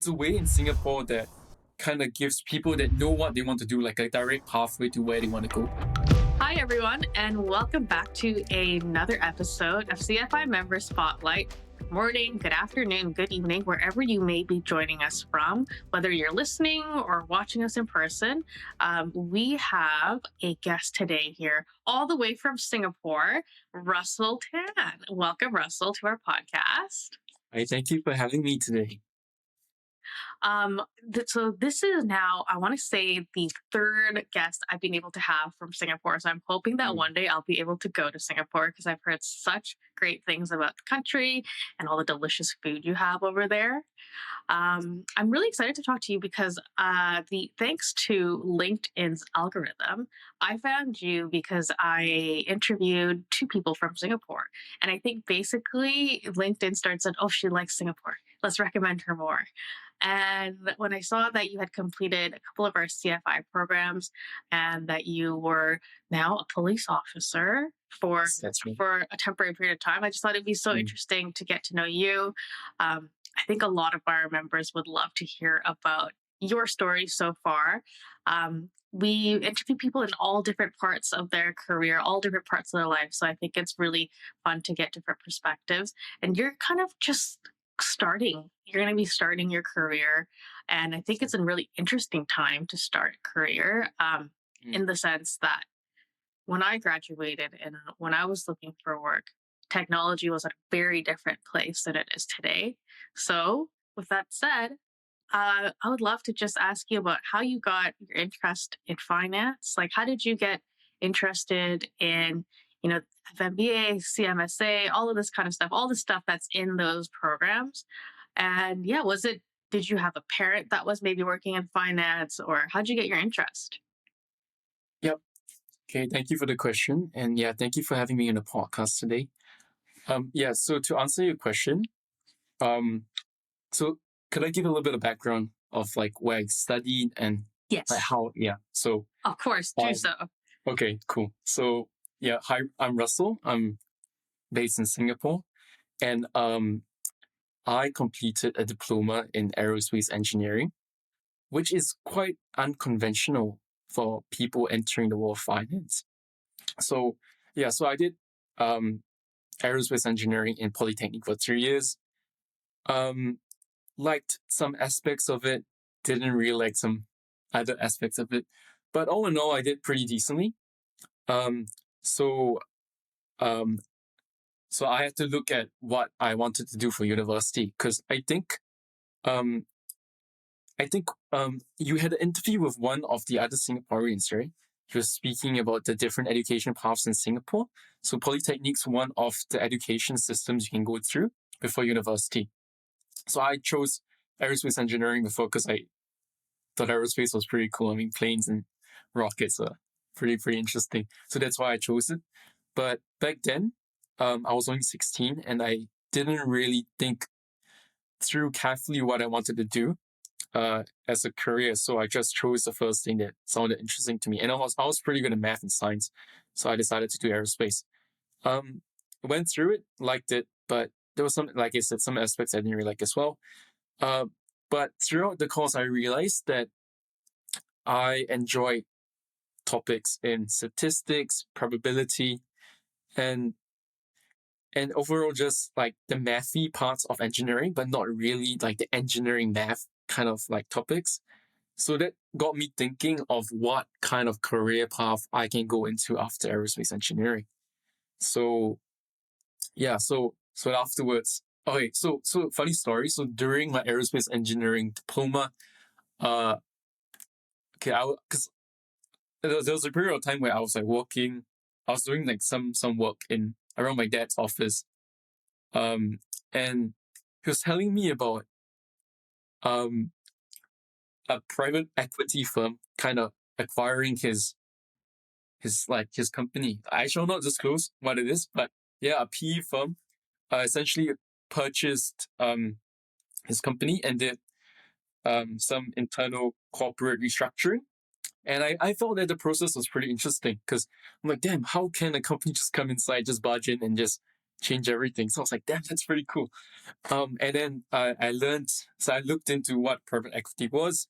It's a way in Singapore that kind of gives people that know what they want to do like a direct pathway to where they want to go. Hi, everyone, and welcome back to another episode of CFI Member Spotlight. Good morning, good afternoon, good evening, wherever you may be joining us from, whether you're listening or watching us in person. We have a guest today here, all the way from Singapore, Russel Tan. Welcome, Russell, to our podcast. I thank you for having me today. So this is now, I want to say, the third guest I've been able to have from Singapore. So I'm hoping that one day I'll be able to go to Singapore because I've heard such great things about the country and all the delicious food you have over there. I'm really excited to talk to you because thanks to LinkedIn's algorithm, I found you because I interviewed two people from Singapore. And I think basically LinkedIn starts at, oh, she likes Singapore. Let's recommend her more. And when I saw that you had completed a couple of our CFI programs and that you were now a police officer for That's right. for a temporary period of time, I just thought it'd be so interesting to get to know you. I think a lot of our members would love to hear about your story so far. We interview people in all different parts of their career, all different parts of their life. So I think it's really fun to get different perspectives. And you're kind of just starting. You're going to be starting your career. And I think it's a really interesting time to start a career in the sense that when I graduated and when I was looking for work, technology was at a very different place than it is today. So, with that said, I would love to just ask you about how you got your interest in finance. Like, how did you get interested in, FMBA, CMSA, all of this kind of stuff, all the stuff that's in those programs? And yeah, did you have a parent that was maybe working in finance, or how'd you get your interest? Yep. Okay, thank you for the question. And yeah, thank you for having me on the podcast today. So to answer your question, so could I give a little bit of background of like where I studied and Yes. like how, yeah. So, Of course, do so. okay, cool. So yeah, hi, I'm Russell. I'm based in Singapore. And I completed a diploma in aerospace engineering, which is quite unconventional for people entering the world of finance. So yeah, so I did aerospace engineering in Polytechnic for 3 years. Liked some aspects of it, didn't really like some other aspects of it. But all in all, I did pretty decently. Um, so um, so I had to look at what I wanted to do for university because um, you had an interview with one of the other Singaporeans, right? He was speaking about the different education paths in Singapore. So Polytechnic's one of the education systems you can go through before university. So I chose aerospace engineering before because I thought aerospace was pretty cool. I mean, planes and rockets are pretty interesting. So that's why I chose it. But back then, I was only 16 and I didn't really think through carefully what I wanted to do as a career. So I just chose the first thing that sounded interesting to me. And I was pretty good at math and science. So I decided to do aerospace. Went through it, liked it, but there was some, like I said, some aspects I didn't really like as well. But throughout the course, I realized that I enjoyed topics in statistics, probability, and overall just like the mathy parts of engineering, but not really like the engineering math kind of like topics. So that got me thinking of what kind of career path I can go into after aerospace engineering. So yeah, so afterwards, okay, so funny story. So during my aerospace engineering diploma, uh, okay, because there was a period of time where I was like working, I was doing like some work in around my dad's office, and he was telling me about um a private equity firm kind of acquiring his company. I shall not disclose what it is, but yeah, a PE firm essentially purchased his company and did some internal corporate restructuring. And I felt that the process was pretty interesting because I'm like, damn, how can a company just come inside, just barge in and just change everything. So I was like, damn, that's pretty cool. And then I learned, so I looked into what private equity was.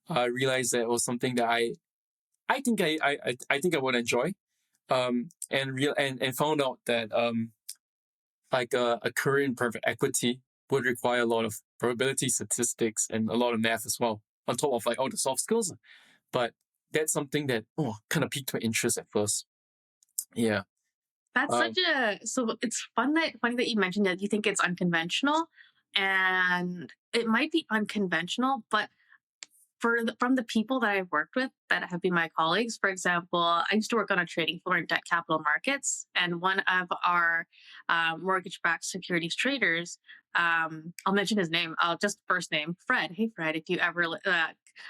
I realized that it was something that I think I think I would enjoy. And found out that like a career in private equity would require a lot of probability statistics and a lot of math as well, on top of like all the soft skills. But that's something that kind of piqued my interest at first. Yeah. That's Um, such a so it's funny that you mentioned that you think it's unconventional, and it might be unconventional, but from the people that I've worked with that have been my colleagues, for example, I used to work on a trading floor in debt capital markets, and one of our mortgage-backed securities traders, I'll mention his name. I'll just first name Fred. Hey, Fred, if you ever,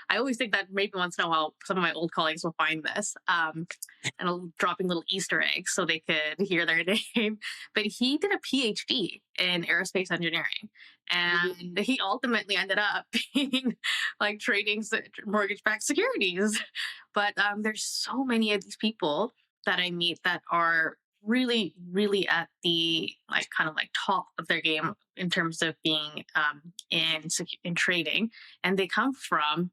I always think that maybe once in a while some of my old colleagues will find this, and dropping little Easter eggs so they could hear their name. But he did a PhD in aerospace engineering, and he ultimately ended up being like trading mortgage-backed securities. But there's so many of these people that I meet that are really, really at the like kind of like top of their game in terms of being in trading, and they come from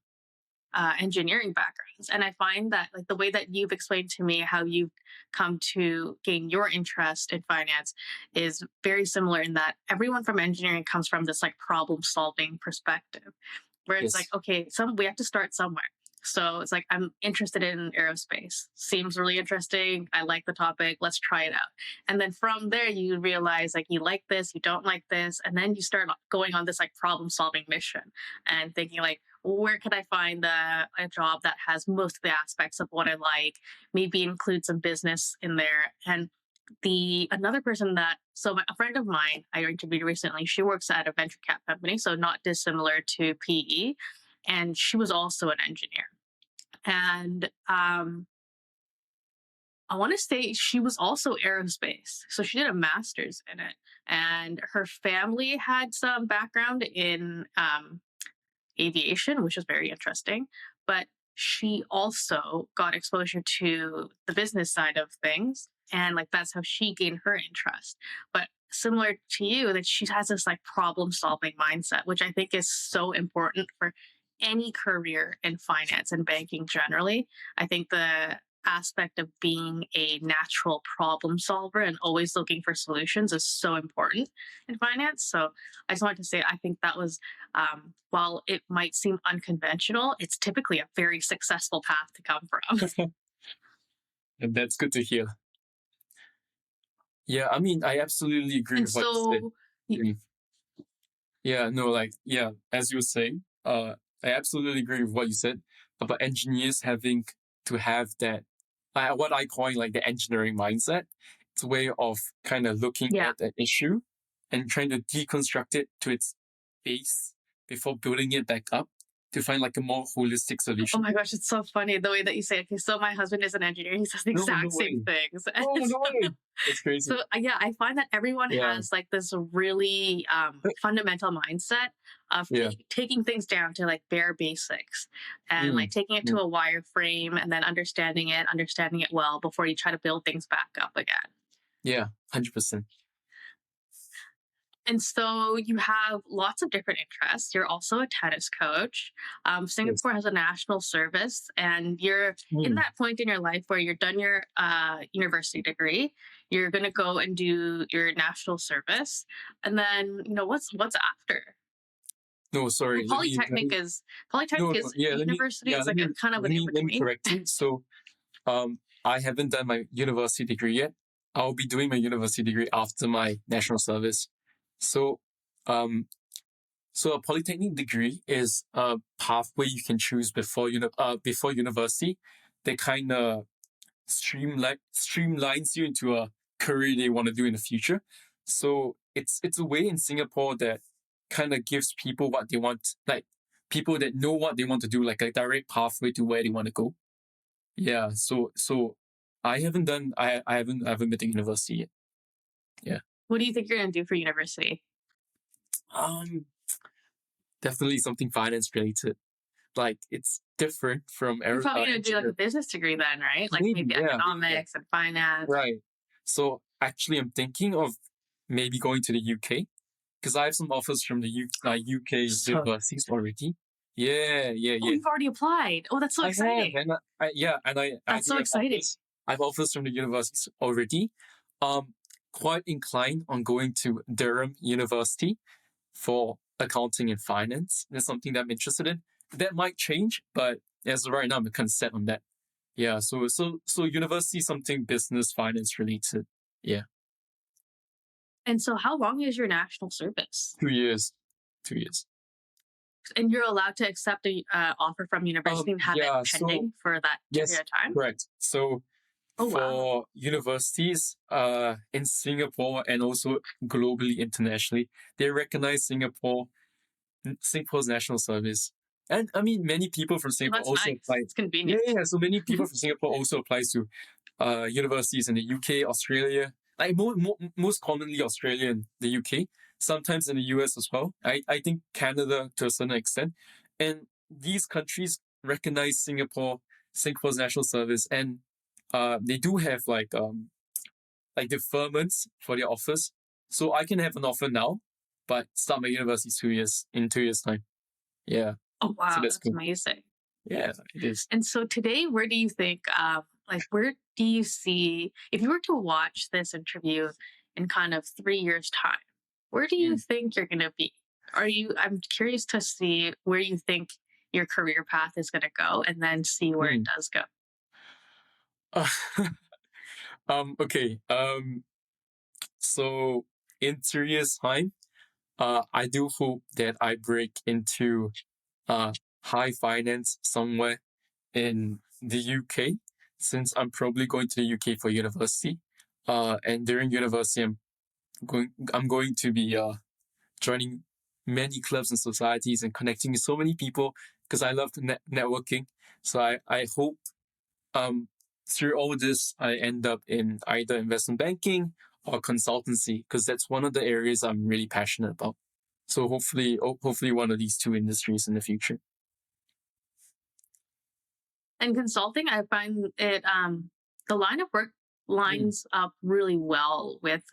engineering backgrounds. And I find that like the way that you've explained to me how you've come to gain your interest in finance is very similar in that everyone from engineering comes from this like problem solving perspective where it's like, yes. okay, we have to start somewhere. So it's like, I'm interested in aerospace. Seems really interesting. I like the topic. Let's try it out. And then from there, you realize like you like this, you don't like this. And then you start going on this like problem solving mission and thinking like, where could I find a job that has most of the aspects of what I like, maybe include some business in there. And the another person that a friend of mine I interviewed recently, she works at a venture cap company, so not dissimilar to PE, and she was also an engineer. And I want to say she was also aerospace, so she did a master's in it, and her family had some background in aviation, which was very interesting. But she also got exposure to the business side of things. And like that's how she gained her interest. But similar to you, that she has this like problem solving mindset, which I think is so important for any career in finance and banking generally. I think the aspect of being a natural problem solver and always looking for solutions is so important in finance. So I just wanted to say I think that was while it might seem unconventional, it's typically a very successful path to come from. And that's good to hear. Yeah, I mean, I absolutely agree And with what you said. so, Mm. Yeah, no, like, yeah, as you were saying, I absolutely agree with what you said about engineers having to have that, what I call like the engineering mindset. It's a way of kind of looking yeah, at an issue and trying to deconstruct it to its base before building it back up to find like a more holistic oh solution. my gosh, it's so funny the way that you say, okay, so my husband is an engineer. He says the No, no exact same way. things. Oh, And no way. That's crazy. yeah, I find that everyone Yeah, has like this really fundamental mindset of yeah. taking things down to like bare basics and like Mm, taking it to mm. a wireframe and then understanding it well before you try to build things back up again. Yeah, 100%. And so you have lots of different interests. You're also a tennis coach. Yes. Singapore has a national service, and you're in Mm. that point in your life where you're done your university degree. You're going to go and do your national service, and then what's after. No, Well, sorry. Polytechnic No, no, is yeah, university. It's like a kind of an in let me between. correct you. So, I haven't done my university degree yet. I'll be doing my university degree after my national service. So, um, so a polytechnic degree is a pathway you can choose before university that kind of streamlines you into a career they want to do in the future. So it's a way in Singapore that kind of gives people what they want, like people that know what they want to do, like a direct pathway to where they want to go. Yeah. So I haven't been to university yet. Yeah. What do you think you're going to do for university? Um Definitely something finance related. Like it's different from You're probably going to do like a engineering. business degree then, right? Like Maybe, maybe yeah, maybe, yeah. economics and finance. Right. So actually I'm thinking of maybe going to the UK because I have some offers from the UK So universities already. Yeah, yeah, oh, yeah. you've already applied. Oh, that's so I have, exciting. and I That's do so have exciting. offers. I have offers from the universities already. Um, quite inclined on going to Durham University for accounting and finance. That's something that I'm interested in. That might change, but as of right now, I'm kind of set on that. Yeah, so university something business finance related. Yeah, And so how long is your national service? 2 years, 2 years. And you're allowed to accept a offer from university and have it Yeah. So pending for that period yes, of time? correct. So Oh, wow. for universities in Singapore and also globally internationally, they recognize Singapore's national service. And I mean many people from Well, Singapore that's also nice. apply. It's Yeah, convenient. yeah, yeah. So many people from Singapore also applies to universities in the UK, Australia, like most commonly Australia and the UK, sometimes in the US as well. I think Canada to a certain extent. And these countries recognize Singapore's national service, and they do have like deferments for their offers. So I can have an offer now, but start my university 2 years in 2 years' time. Yeah. Oh, So wow. that's That's cool. amazing. Yeah, it is. And so today, where do you think, where do you see, if you were to watch this interview in kind of 3 years' time, where do you Mm. think you're going to be? I'm curious to see where you think your career path is going to go and then see where it Mm. does go. Uh, okay. So in 3 years' time, I do hope that I break into uh high finance somewhere in the UK, since I'm probably going to the UK for university. And during university, I'm going to be joining many clubs and societies and connecting with so many people because I love networking. So I hope um, through all this, I end up in either investment banking or consultancy because that's one of the areas I'm really passionate about. So hopefully one of these two industries in the future. And consulting, I find it, the line of work Mm. lines up really well with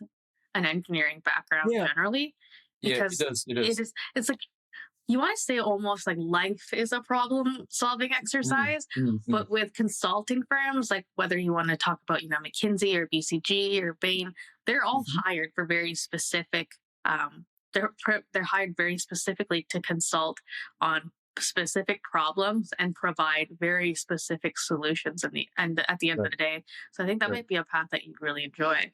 an engineering background Yeah, generally yeah, it because does. It does. it's like you want to say almost like life is a problem solving Mm, exercise, mm, mm, but with consulting firms, like whether you want to talk about, McKinsey or BCG or Bain, they're all mhm. hired for very specific, they're hired very specifically to consult on specific problems and provide very specific solutions at the end of Right, the day. So I think that right. might be a path that you'd really enjoy.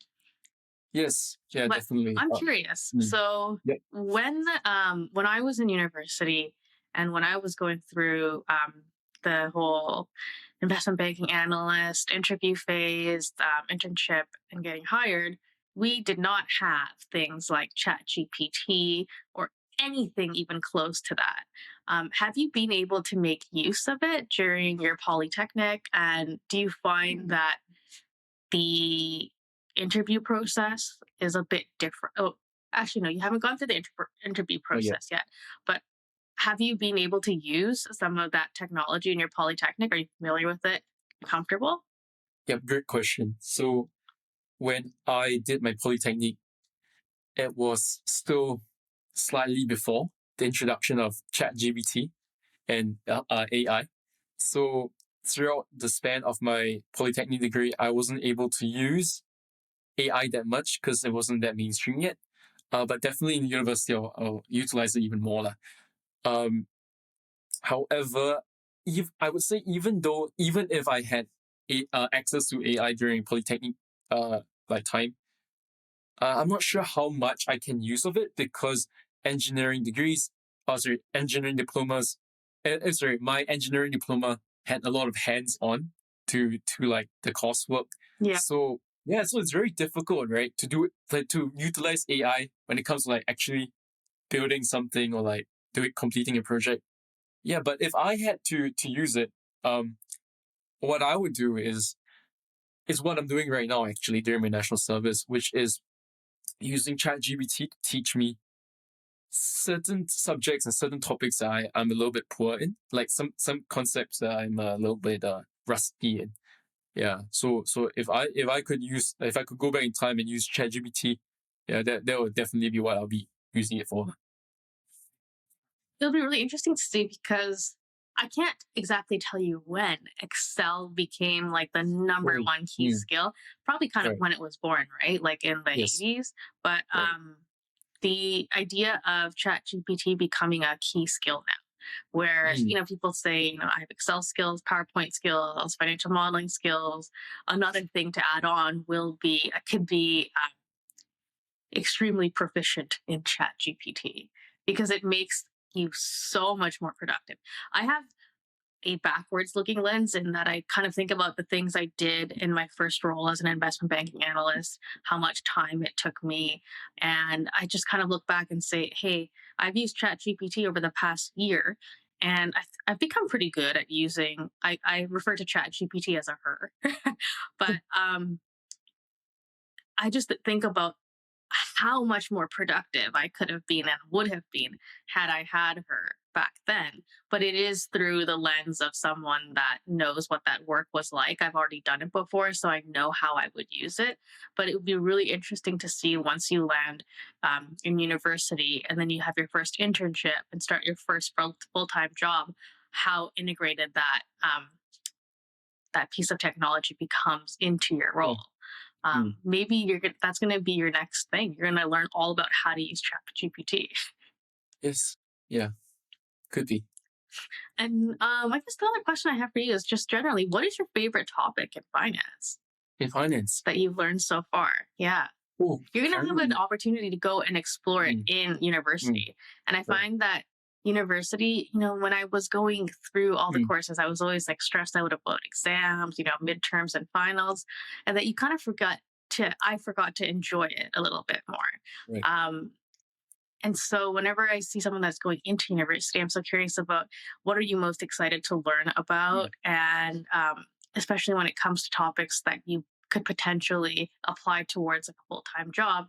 Yes, yeah, But definitely. I'm curious. Mm, So yeah, when I was in university and when I was going through the whole investment banking analyst interview phase, internship, and getting hired, we did not have things like ChatGPT or anything even close to that. Have you been able to make use of it during your polytechnic? And do you find that the interview process is a bit different? Oh, actually, no, you haven't gone through the interview oh yeah, process yet. But have you been able to use some of that technology in your polytechnic? Are you familiar with it? Comfortable? yeah. Great question. So when I did my polytechnic, it was still slightly before the introduction of ChatGPT and AI. So throughout the span of my polytechnic degree, I wasn't able to use AI that much because it wasn't that mainstream yet. But definitely in university, I'll utilize it even more. Lah. Um, however, I would say even if I had access to AI during polytechnic time, I'm not sure how much I can use of it because engineering degrees, engineering diplomas, my engineering diploma had a lot of hands-on to like the coursework. Yeah. So yeah, so it's very difficult, right, to do it, like to utilize AI when it comes to like actually building something or like completing a project. Yeah, but if I had to use it, um, what I would do is what I'm doing right now actually during my national service, which is using ChatGPT to teach me certain subjects and certain topics that I'm a little bit poor in, like some concepts that I'm a little bit rusty in. Yeah. So if I could go back in time and use ChatGPT yeah, that would definitely be what I'll be using it for. It'll be really interesting to see because I can't exactly tell you when Excel became like the number Oh, one key skill. Probably kind of right. when it was born, right? Like in the Yes. 80s. But Right. the idea of ChatGPT becoming a key skill now, where Mm, people say, I have Excel skills, PowerPoint skills, financial modeling skills. Another thing to add on will be could be extremely proficient in ChatGPT because it makes you so much more productive. I have a backwards looking lens in that I kind of think about the things I did in my first role as an investment banking analyst, how much time it took me. And I just kind of look back and say, hey, I've used ChatGPT over the past year. And I've become pretty good at using, I refer to ChatGPT as a her. But I just think about how much more productive I could have been and would have been had I had her back then. But it is through the lens of someone that knows what that work was like. I've already done it before, so I know how I would use it. But it would be really interesting to see once you land in university and then you have your first internship and start your first full time job, how integrated that piece of technology becomes into your yeah. role. Mm, Maybe that's going to be your next thing. You're going to learn all about how to use ChatGPT. yes. Yeah. Could be. And I guess the other question I have for you is just generally, what is your favorite topic in finance In finance. that you've learned so far? Yeah. Oh, You're going to have an currently. opportunity to go and explore it Mm, in mm, university. And I right. find that university, when I was going through all the Mm, courses, I was always like stressed out about exams, midterms and finals, and that you kind of I forgot to enjoy it a little bit more. right. Um, and so whenever I see someone that's going into university, I'm so curious about what are you most excited to learn Mm, about, and especially when it comes to topics that you could potentially apply towards like a full time job.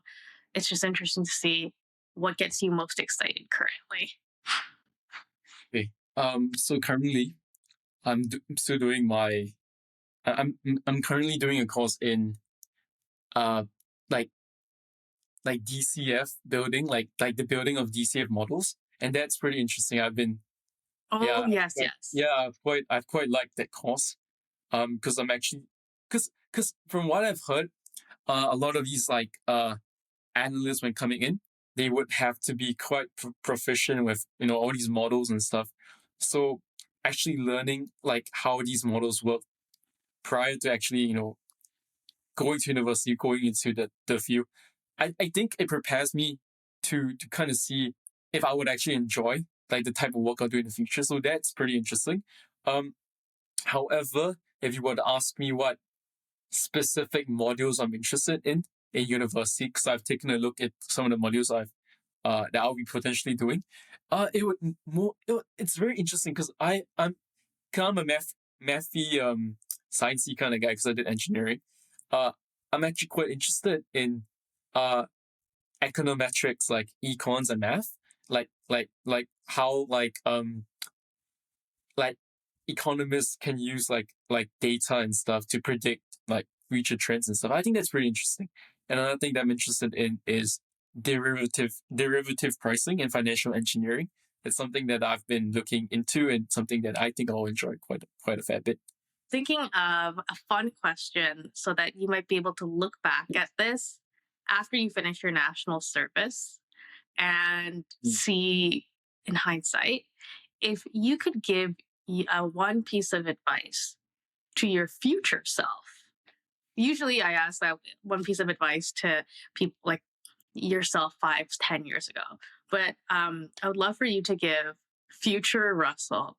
It's just interesting to see what gets you most excited currently. okay. So currently, still doing my. I'm currently doing a course in uh like DCF building, like the building of DCF models, and that's pretty interesting. Oh Yeah, yes, yes. I've quite liked that course. Because I'm actually because from what I've heard, a lot of these analysts when coming in, they would have to be quite proficient with all these models and stuff. So actually learning like how these models work prior to actually going to university, going into the field, I think it prepares me to kind of see if I would actually enjoy like the type of work I'll do in the future. So that's pretty interesting. Um, However, if you were to ask me what specific modules I'm interested in university, because I've taken a look at some of the modules that I'll be potentially doing, it would it's very interesting because I'm kind of a mathy sciencey kind of guy because I did engineering. Uh, I'm actually quite interested in uh econometrics like econs and math, like how like economists can use like data and stuff to predict like future trends and stuff. I think that's pretty interesting. And another thing that I'm interested in is derivative pricing and financial engineering. It's something that I've been looking into and something that I think I'll enjoy quite a fair bit. Thinking of a fun question so that you might be able to look back at this after you finish your national service and Mm. see in hindsight if you could give one piece of advice to your future self. Usually I ask that one piece of advice to people like yourself 5, 10 years ago, but I would love for you to give future Russell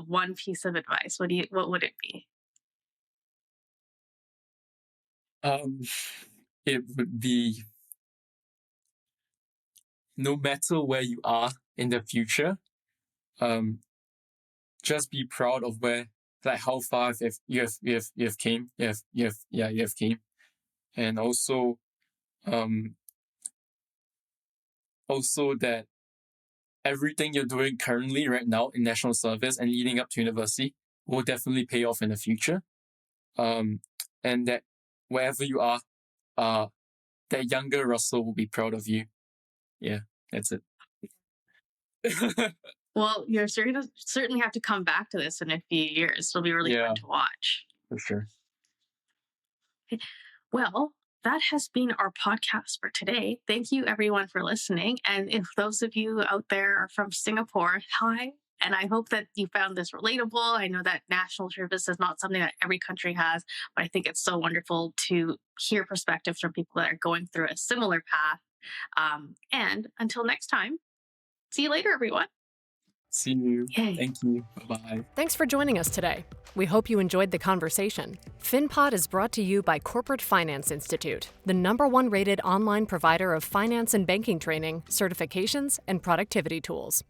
one piece of advice. What would it be? Um, it would be no matter where you are in the future, um, just be proud of where like how far you have came you have came, and um also that everything you're doing currently right now in national service and leading up to university will definitely pay off in the future. And that wherever you are, uh that younger Russell will be proud of you. Yeah, that's it. Well, you're certainly have to come back to this in a few years. It'll be really Yeah, fun to watch. for sure. Well, that has been our podcast for today. Thank you, everyone, for listening. And if those of you out there are from Singapore, hi. And I hope that you found this relatable. I know that national service is not something that every country has, but I think it's so wonderful to hear perspectives from people that are going through a similar path. And until next time, see you later, everyone. See you. Yay. Thank you. Bye-bye. Thanks for joining us today. We hope you enjoyed the conversation. FinPod is brought to you by Corporate Finance Institute, the #1 rated online provider of finance and banking training, certifications, and productivity tools.